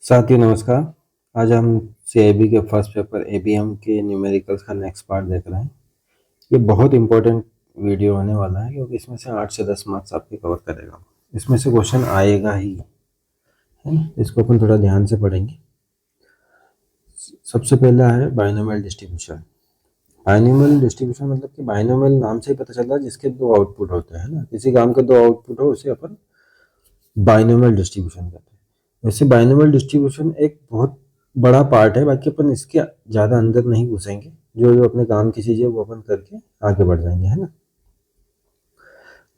साथियों नमस्कार। आज हम सीआईबी के फर्स्ट पेपर एबीएम के न्यूमेरिकल्स का नेक्स्ट पार्ट देख रहे हैं। ये बहुत इंपॉर्टेंट वीडियो होने वाला है क्योंकि इसमें से 8 से 10 मार्क्स आपके कवर करेगा। इसमें से क्वेश्चन आएगा ही, है ना। इसको अपन थोड़ा ध्यान से पढ़ेंगे। सबसे पहला है बाइनोमियल डिस्ट्रीब्यूशन। बाइनोमियल डिस्ट्रीब्यूशन मतलब कि बाइनोमियल नाम से ही पता चल रहा है जिसके दो आउटपुट होते हैं ना। किसी काम के दो आउटपुट हो उसे अपन बाइनोमियल डिस्ट्रीब्यूशन कहते हैं। वैसे बाइनोमियल डिस्ट्रीब्यूशन एक बहुत बड़ा पार्ट है, बाकी अपन इसके ज़्यादा अंदर नहीं घुसेंगे। जो जो अपने काम की चीज़ें वो अपन करके आगे बढ़ जाएंगे, है ना।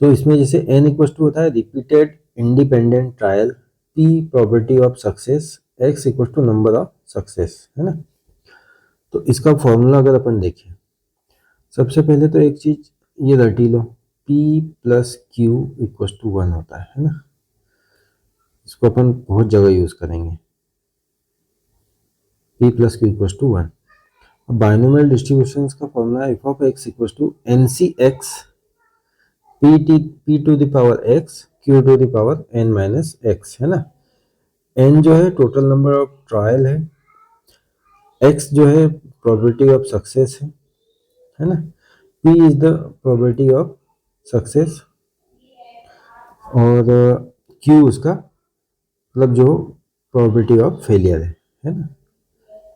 तो इसमें जैसे n इक्वल टू होता है repeated independent trial, p probability of success, x equal to number of success, है ना। तो इसका फॉर्मूला अगर अपन देखें, सबसे पहले तो एक चीज़ ये रटी लो, p plus Q equal to 1 होता है ना। इसको अपन बहुत जगह यूज़ करेंगे, p plus Q equal to 1। अब बाइनोमियल डिस्ट्रीब्यूशन का formula F of x equal to N C X P to the power X Q to the power N minus X, है ना। एन जो है टोटल नंबर ऑफ ट्रायल है, X जो है probability of success है ना। P is the probability of success और क्यू उसका मतलब जो प्रोबेबिलिटी ऑफ फेलियर है ना।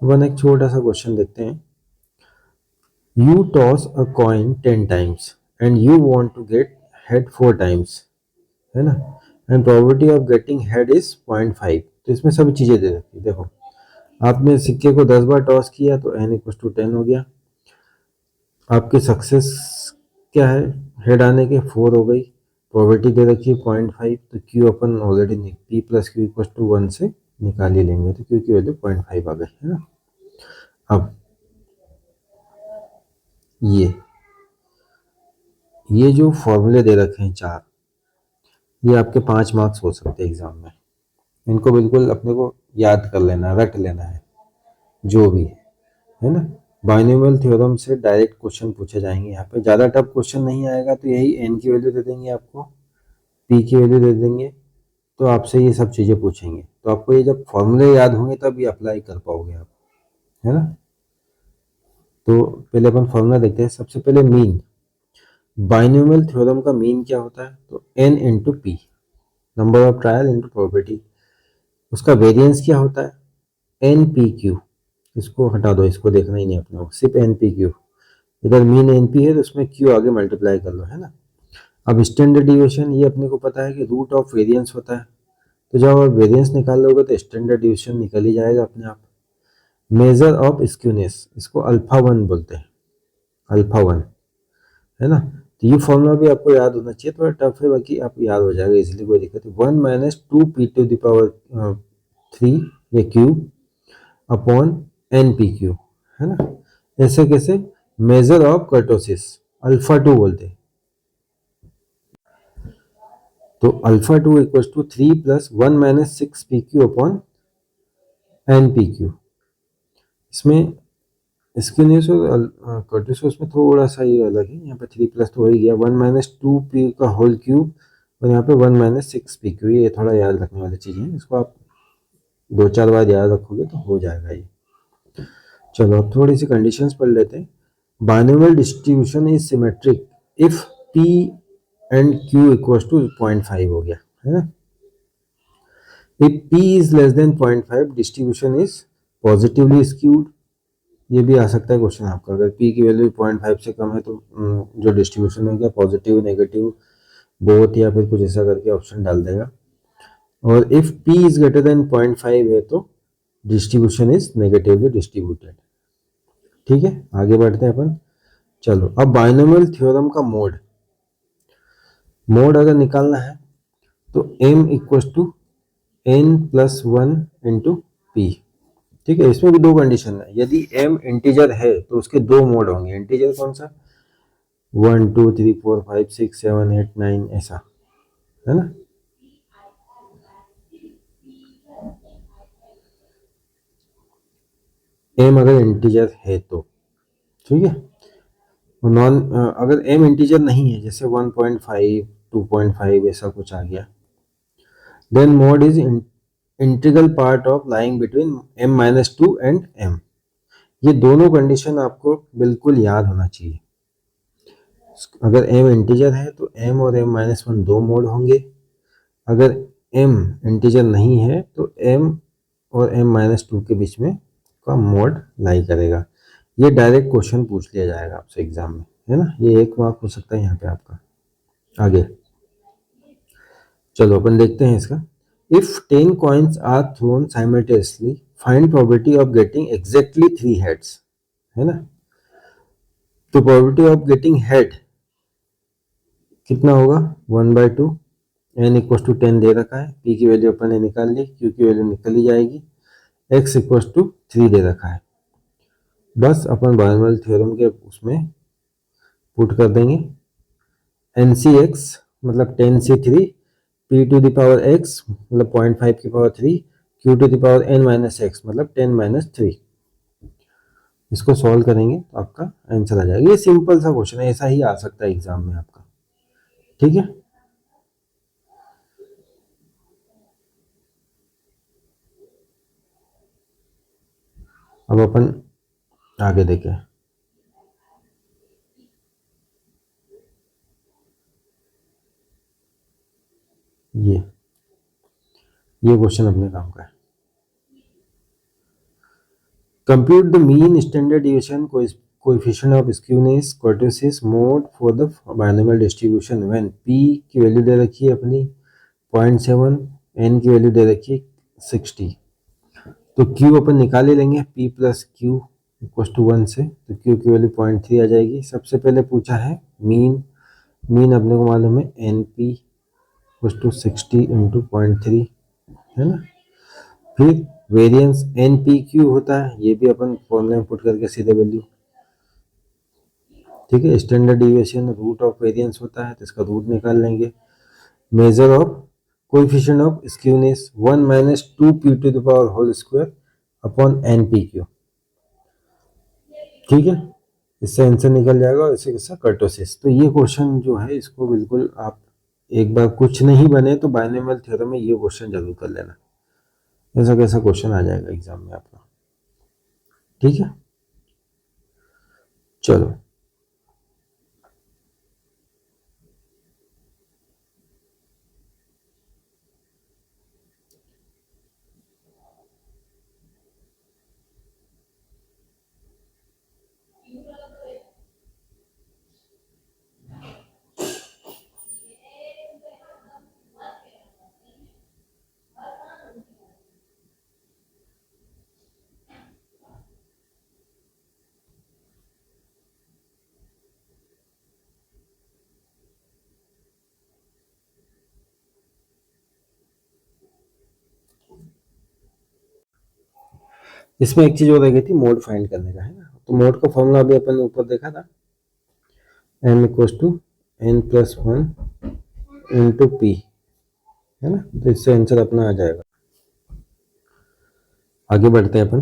वन एक छोटा सा क्वेश्चन देखते हैं। You toss a coin 10 times and you want to get head 4 times, है ना। and probability of getting head is 0.5। तो इसमें सभी चीज़ें दे रखी है। देखो, आपने सिक्के को 10 बार टॉस किया तो n इक्वल टू 10 हो गया। आपके सक्सेस क्या है, हेड आने के 4 हो गई। प्रोबेबिलिटी दे रखी है 0.5, तो क्यू अपन already p plus Q equal to 1 से निकाल ही लेंगे, तो क्यू की वैल्यू 0.5 आ गई, है ना। अब ये जो फॉर्मूले दे रखे हैं 4, ये आपके 5 मार्क्स हो सकते हैं एग्जाम में। इनको बिल्कुल अपने को याद कर लेना, रट लेना है जो भी है ना। बाइनोमियल थ्योरम से डायरेक्ट क्वेश्चन पूछे जाएंगे। यहाँ पे ज़्यादा टफ क्वेश्चन नहीं आएगा, तो यही एन की वैल्यू दे देंगे आपको, पी की वैल्यू दे देंगे, तो आपसे ये सब चीज़ें पूछेंगे। तो आपको ये जब फॉर्मूले याद होंगे तब ये अप्लाई कर पाओगे आप, है ना। तो पहले अपन फॉर्मूला देखते हैं। सबसे पहले मीन, बाइनोमियल थ्योरम का मीन क्या होता है, तो N into P, number of trial into probability. उसका वेरिएंस क्या होता है, एन पी क्यू। इसको हटा दो, इसको देखना ही नहीं अपने को, सिर्फ एन पी क्यू। इधर मीन एन पी है तो उसमें क्यू आगे मल्टीप्लाई कर लो, है ना। अब स्टैंडर्ड डिविएशन, ये अपने को पता है कि रूट ऑफ वेरिएंस होता है, तो जब आप वेरिएंस निकाल लोगे तो स्टैंडर्ड डिविएशन निकल ही जाएगा अपने आप। मेजर ऑफ स्क्यूनेस, इसको अल्फा 1 बोलते हैं, अल्फा 1, है ना। तो ये फॉर्मूला भी आपको याद होना चाहिए, थोड़ा टफ है, बाकी आपको याद हो जाएगा इजीली, कोई दिक्कत नहीं। 1 minus 2 P to the power 3 ये cube upon N P Q, है ना। ऐसे कैसे, मेजर ऑफ कर्टोसिस अल्फा 2 बोलते हैं, तो alpha 2 equal to 3 plus 1 minus 6 P Q upon N P Q. इसमें स्क्यूनेस और कर्टोसिस में थोड़ा सा ये अलग है, यहाँ पे 3 प्लस तो हो ही गया, 1 माइनस 2 पी का होल क्यूब और यहाँ पे 1 माइनस 6 पी क्यू। ये थोड़ा याद रखने वाली चीज़ है, इसको आप 2-4 बार याद रखोगे तो हो जाएगा ये। चलो अब थोड़ी सी कंडीशंस पढ़ लेते हैं। Binomial distribution is symmetric if p and q equals to 0.5 हो गया, है ना। If p is less than 0.5 distribution is positively skewed. ये भी आ सकता है क्वेश्चन आपका, अगर p की वैल्यू 0.5 से कम है तो जो डिस्ट्रीब्यूशन है क्या पॉजिटिव नेगेटिव बोथ या फिर कुछ ऐसा करके ऑप्शन डाल देगा। और if p is greater than 0.5 है तो डिस्ट्रीब्यूशन इज नेगेटिवली डिस्ट्रीब्यूटेड। ठीक है, आगे बढ़ते हैं अपन। चलो अब बाइनोमियल थ्योरम का मोड अगर निकालना है तो m equals to n plus 1 into P. ठीक है, इसमें भी दो कंडीशन है। यदि m इंटीजर है तो उसके दो मोड होंगे। इंटीजर कौन सा, 1 2 3 4 5 6 7 8 9 ऐसा, है ना। m अगर इंटीजर है तो ठीक है, नॉन अगर m इंटीजर नहीं है, जैसे 1.5 2.5 ऐसा कुछ आ गया, then mode is integral part of lying between m-2 and m। ये दोनों कंडीशन आपको बिल्कुल याद होना चाहिए। अगर m इंटीजर है तो m और m-1 दो मोड होंगे, अगर m इंटीजर नहीं है तो m और m-2 के बीच में का मोड लाई करेगा। ये डायरेक्ट क्वेश्चन पूछ लिया जाएगा आपसे एग्जाम में, है ना। ये 1 मार्क हो सकता है यहाँ पे आपका। आगे चलो अपन देखते हैं इसका। If 10 coins are thrown simultaneously find probability of getting exactly 3 heads, है ना। तो प्रोबेबिलिटी ऑफ गेटिंग हेड कितना होगा 1/2, n इक्वल टू 10 दे रखा है, p की वैल्यू अपन ने निकाल ली, q की वैल्यू निकल ही जाएगी, x इक्वल टू 3 दे रखा है। बस अपन बायनॉमियल थ्योरम के उसमें पुट कर देंगे, NCx मतलब 10c3, p to the power x मतलब 0.5 की power 3, q to the power n-x मतलब 10-3। इसको सॉल्व करेंगे तो आपका आंसर आ जाएगा। ये सिंपल सा क्वेश्चन है, ऐसा ही आ सकता है एग्जाम में आपका, ठीक है। अब अपन आगे देखें। ये क्वेश्चन अपने काम का है। Compute the mean standard deviation coefficient of skewness kurtosis mode for the binomial distribution when p की वैल्यू दे रखी है अपनी 0.7, n की वैल्यू दे रखी है 60। तो q अपन निकाल ही लेंगे, p plus Q equal to 1 से, तो q की वैल्यू 0.3 आ जाएगी। सबसे पहले पूछा है मीन अपने को मालूम है np इक्वल टू 60 इंटू 0.3, है ना। फिर वेरिएंस NPQ होता है, ये भी अपन फॉर्मूला में पुट करके सीधे वैल्यू, ठीक है। Standard deviation root of variance होता है तो इसका रूट निकाल लेंगे। Measure of coefficient of skewness 1 minus 2p to the power whole square upon NPQ, ठीक है। इससे आंसर निकल जाएगा और इससे किसका कर्टोसिस। तो ये क्वेश्चन जो है इसको बिल्कुल आप एक बार कुछ नहीं बने तो बायनॉमियल थ्योरम में ये क्वेश्चन जरूर कर लेना, ऐसा कैसा क्वेश्चन आ जाएगा एग्जाम में आपका, ठीक है। चलो इसमें एक चीज और रह गई थी, मोड फाइंड करने का, है ना। तो मोड का फॉर्मूला अभी अपन ऊपर देखा था, m equal to n+1 into p, है ना। तो इससे आंसर अपना आ जाएगा। आगे बढ़ते हैं अपन।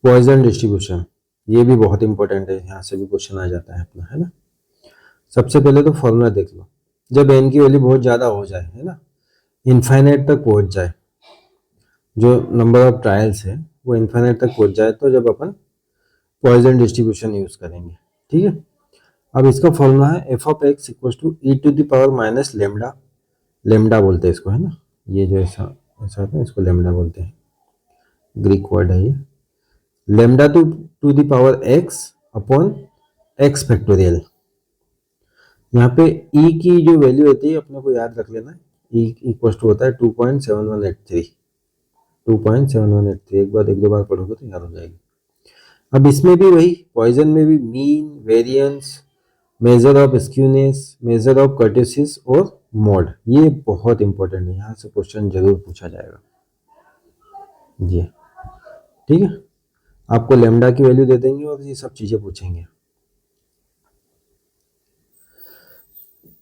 पॉइजन डिस्ट्रीब्यूशन, ये भी बहुत इंपॉर्टेंट है, यहाँ से भी क्वेश्चन आ जाता है अपना, है ना। सबसे पहले तो फॉर्मूला देख लो, जब n की वैल्यू बहुत ज्यादा हो जाए, है ना, इन्फाइनाइट तक पहुंच जाए, जो नंबर ऑफ ट्रायल्स है वो इन्फाइनाइट तक पहुंच जाए, तो जब अपन पॉइजन डिस्ट्रीब्यूशन यूज करेंगे, ठीक है। अब इसका फॉर्मूला है f of x equal to e to the power minus lambda, lambda बोलते हैं इसको, है ना। ये जो ऐसा ऐसा होता है इसको लेमडा बोलते हैं, ग्रीक वर्ड है ये। Lambda two the power x upon x factorial. यहाँ पे ई की जो वैल्यू होती है अपने को याद रख लेना, ई इक्वल टू होता है 2.7183, 2.7183। एक बार एक दो बार पढ़ोगे तो याद हो जाएगी। अब इसमें भी वही, पॉइजन में भी mean, variance, measure of skewness, measure of kurtosis और मोड, ये बहुत इंपॉर्टेंट है, यहाँ से क्वेश्चन जरूर पूछा जाएगा जी, ठीक है। आपको लेमडा की वैल्यू दे देंगे और ये सब चीजें पूछेंगे।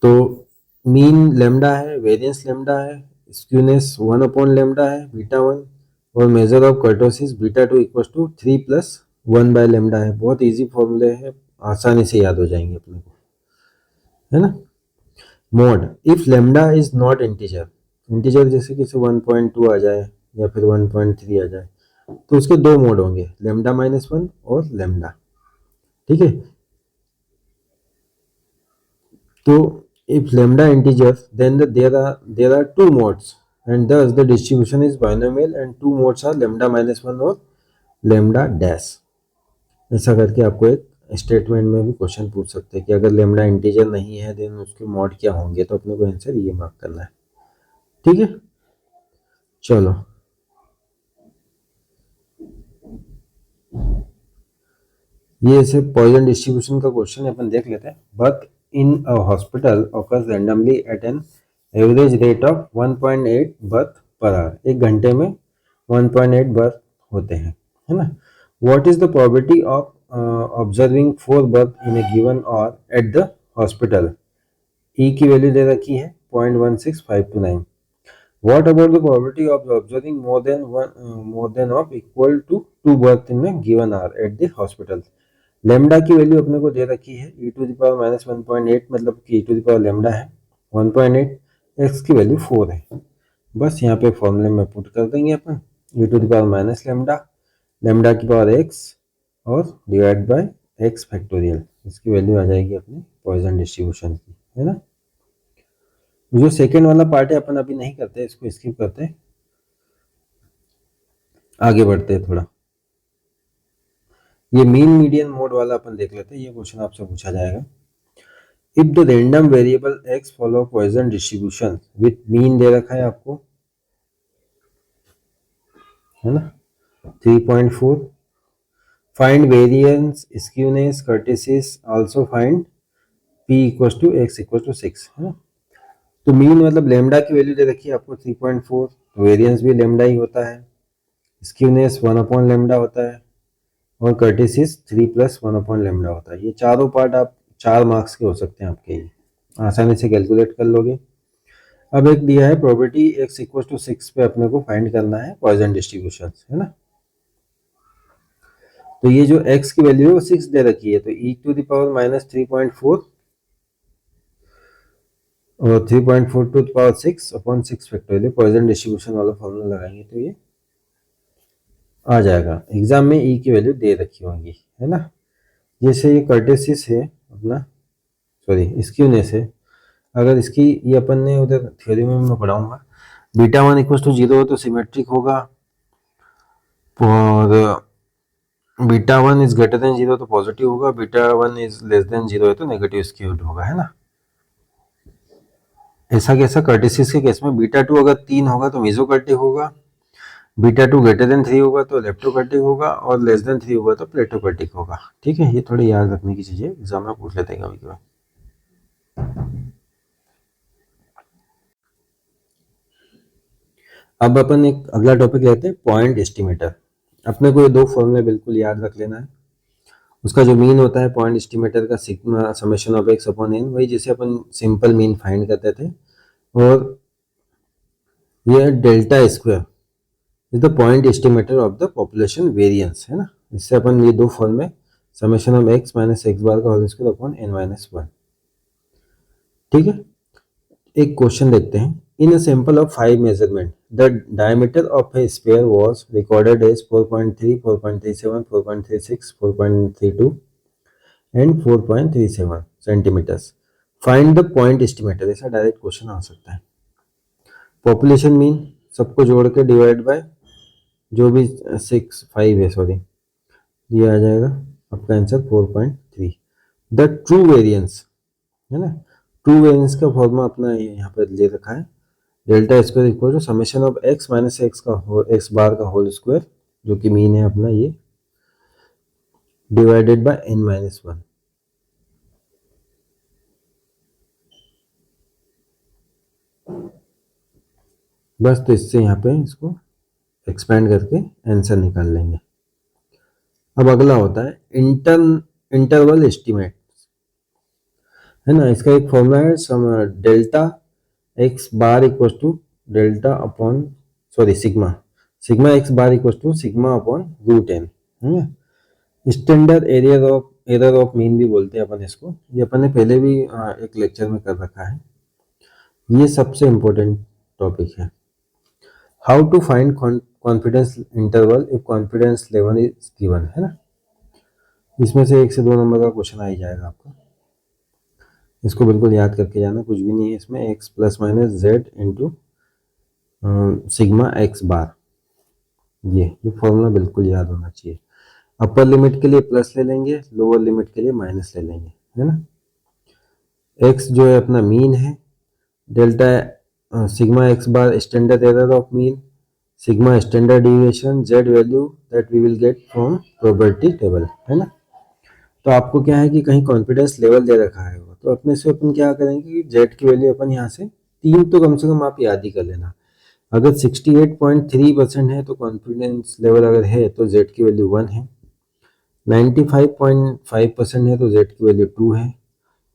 तो मीन लेमडा है, वेरिएंस लेमडा है, स्क्यूनेस 1 अपॉन लेमडा है बीटा 1, और measure of kurtosis beta 2 equal to 3 plus 1 by lambda है। बहुत इजी फॉर्मूले है, आसानी से याद हो जाएंगे अपने को, है ना। Mode, if lambda is not integer integer जैसे कि 1.2 आ जाए या फिर 1.3 आ जाए, तो उसके दो मोड होंगे, लेमडा -1 और लेमडा। ठीक है, तो if lambda integers, then there are two modes, and thus the distribution is binomial, and two modes are lambda -1 और lambda dash। ऐसा करके आपको एक स्टेटमेंट में भी क्वेश्चन पूछ सकते हैं कि अगर लेमडा इंटीजर नहीं है देन उसके मॉड क्या होंगे, तो अपने को आंसर ये मार्क करना है। ठीक है, चलो ये ऐसे पॉइजन डिस्ट्रीब्यूशन का क्वेश्चन अपन देख लेते हैं। Birth in a hospital occurs randomly at an average rate of 1.8 birth per hour. एक घंटे में 1.8 बर्थ होते हैं, है ना। What is the probability of observing 4 birth in a given hour at the hospital. E की वैल्यू दे रखी है 0.16529। What about the probability of observing more than of equal to 2 birth in a given hour at the hospital। Lambda की value अपने को दे रखी है e to the power minus 1.8, मतलब कि e to the power lambda है 1.8, x की वैल्यू 4 है। बस यहाँ पे फॉर्मूले में पुट कर देंगे अपन e to the power minus lambda, lambda की पावर x और डिवाइड बाय x फैक्टोरियल, इसकी वैल्यू आ जाएगी अपनी पॉइजन डिस्ट्रीब्यूशन की, है ना। जो सेकेंड वाला पार्ट है अपन अभी नहीं करते, इसको स्किप करते हैं, आगे बढ़ते हैं थोड़ा। ये मीन मीडियन मोड वाला अपन देख लेते हैं, ये क्वेश्चन आपसे पूछा जाएगा। If the random variable x follow Poisson distribution with mean दे रखा है आपको, है ना, 3.4। Find variance, skewness, kurtosis, also find p equal to x equal to 6, है ना। तो मीन मतलब लेमडा की वैल्यू दे रखी है आपको 3.4, तो वेरिएंस भी लेमडा ही होता है, स्क्यूनेस 1 अपॉन लेमडा होता है, और कर्टिसिस 3 प्लस 1 अपॉन लेमडा होता है। ये चारों पार्ट आप 4 मार्क्स के हो सकते हैं आपके, ये आसानी से कैलकुलेट कर लोगे। अब एक दिया है प्रोबेबिलिटी x इक्वल टू 6 पे अपने को फाइंड करना है पॉइजन डिस्ट्रीब्यूशन, है ना। तो ये जो x की वैल्यू है वो 6 दे रखी है, तो e to the power minus 3.4 और 3.4 to the power 6 upon 6 factorial, Poisson distribution वाला फॉर्मूला लगाएंगे तो ये आ जाएगा। एग्जाम में e की वैल्यू दे रखी होंगी, है ना। जैसे ये कर्टेसिस है अपना, सॉरी स्क्यूनेस है, अगर इसकी ये अपन ने उधर थ्योरी में मैं पढ़ाऊंगा, बीटा 1 इक्वल टू 0 तो सिमेट्रिक होगा, और बीटा 1 इज ग्रेटर देन 0 तो पॉजिटिव होगा, बीटा 1 इज लेस देन 0 है तो नेगेटिव स्क्यूड होगा, है ना। ऐसा कैसा, कर्टेसिस के केस में बीटा 2 अगर 3 होगा तो मेसोकर्टिक होगा, बीटा 2 ग्रेटर देन 3 होगा तो लेप्टोकर्टिक होगा, और लेस देन 3 होगा तो प्लेटोकर्टिक होगा। ठीक है, ये थोड़ी याद रखने की चीजें एग्जाम में पूछ लेते हैं कभी कभी। अब अपन एक अगला टॉपिक लेते हैं, पॉइंट एस्टिमेटर। अपने को ये दो फॉर्मूले बिल्कुल याद रख लेना है। उसका जो मीन होता है पॉइंट एस्टिमेटर का sigma summation of x upon n, वही जैसे अपन सिंपल मीन फाइंड करते थे, और ये delta square is the point estimator of the population variance, है ना। इससे अपन ये दो फॉर्म में summation of x minus x bar का whole square upon n minus 1। ठीक है, एक क्वेश्चन देखते हैं। In a sample of 5 measurement the diameter of a sphere was recorded as 4.3, 4.37, 4.36, 4.32 and 4.37 centimetres. Find the point estimator, ऐसा direct question आ सकता है। Population mean सबको जोड़ के डिवाइड बाय जो भी 5 है, सॉरी, ये आ जाएगा आपका आंसर 4.3। द ट्रू वेरिएंस, है ना, ट्रू वेरिएंस का फॉर्मूला अपना यहाँ पर ले रखा है, delta square equal to summation of x minus x का एक्स बार का होल स्क्वायर, जो कि मीन है अपना ये, डिवाइडेड बाय एन माइनस 1। बस तो इससे यहाँ पे इसको एक्सपेंड करके आंसर निकाल लेंगे। अब अगला होता है इंटरवल एस्टिमेट, है ना। इसका एक फॉर्मूला है delta x bar equal to delta upon sorry sigma, sigma x bar equal to sigma upon root n, है ना। स्टैंडर्ड एरर ऑफ मीन भी बोलते हैं अपन इसको, ये अपन ने पहले भी एक लेक्चर में कर रखा है। ये सबसे इम्पोर्टेंट टॉपिक है। How to find confidence interval if confidence level is given, है ना। इसमें से 1 से 2 नंबर का क्वेश्चन आ ही जाएगा आपको। इसको बिल्कुल याद करके जाना, कुछ भी नहीं है इसमें। x plus minus z into sigma x bar, ये फॉर्मूला बिल्कुल याद होना चाहिए। अपर लिमिट के लिए प्लस ले लेंगे, लोअर लिमिट के लिए माइनस ले लेंगे, है ना। x जो है अपना मीन है, delta sigma x bar standard error of mean, sigma standard deviation, z value that we will get from probability table, है ना। तो आपको क्या है कि कहीं कॉन्फिडेंस लेवल दे रखा है, तो अपने से अपन क्या करेंगे कि z की वैल्यू अपन यहाँ से 3 तो कम से कम आप याद ही कर लेना। अगर 68.3% है तो कॉन्फिडेंस लेवल अगर है तो z की वैल्यू 1 है, 95.5% है तो z की वैल्यू 2 है,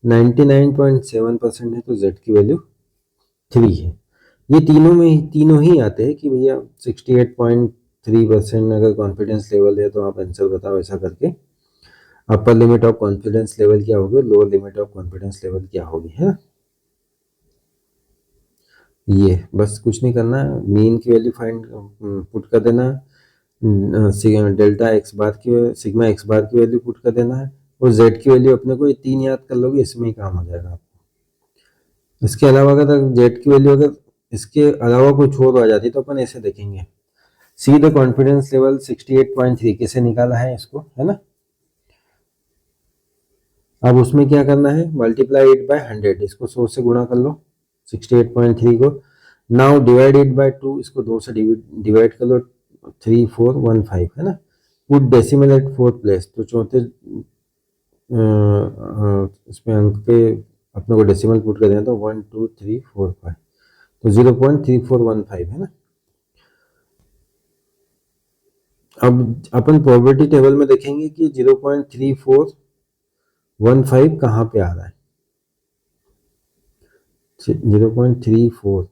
99.7% है तो z की वैल्यू 3 है। ये तीनों ही आते हैं कि भैया 68.3% अगर कॉन्फिडेंस लेवल है तो आप आंसर बताओ, ऐसा करके। Upper limit of confidence level क्या होगी, lower limit of confidence level क्या होगी, है। ये बस कुछ नहीं करना, मीन की वैल्यू फाइंड पुट कर देना, डेल्टा एक्स बार की सिग्मा एक्स बार की वैल्यू पुट कर देना है, और जेड की वैल्यू अपने को ये 3 याद कर लोगे, इसमें ही काम हो जाएगा आपको। इसके अलावा अगर जेड की वैल्यू अगर इसके अलावा कुछ और आ जाती तो अपन ऐसे देखेंगे, सी द कॉन्फिडेंस लेवल 68.3 कैसे निकाला है इसको, है ना। अब उसमें क्या करना है, मल्टीप्लाई इट बाय 100, इसको 100 से गुणा कर लो 68.3 को। नाउ डिवाइड इट बाय 2, इसको 2 से डिवाइड कर लो, 3415, है ना। Put decimal at fourth place, तो चौथे इसमें अंक पे अपने को डेसिमल पुट कर देना, तो 1 2 3 4 5, तो 0.3415, है ना। अब अपन प्रोबेबिलिटी टेबल में देखेंगे कि 0.3415 कहाँ पे आ रहा है। 0.34,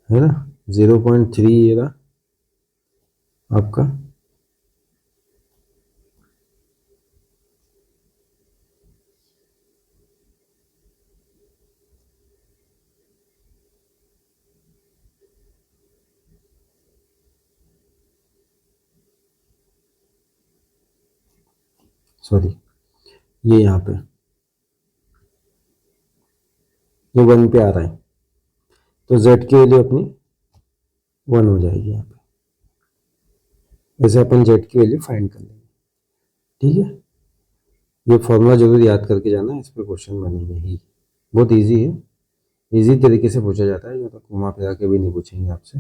है ना। 0.3 ये रहा आपका, सॉरी ये यहाँ पे ये 1 पे आ रहा है, तो z की वैल्यू अपनी 1 हो जाएगी यहाँ पे। ऐसे अपन z की वैल्यू फाइंड कर लेंगे, ठीक है। ये फॉर्मूला जरूर याद करके जाना, इस पर क्वेश्चन बनेंगे ही, बहुत इजी है, इजी तरीके से पूछा जाता है, जो तो घुमा फिरा के भी नहीं पूछेंगे आपसे।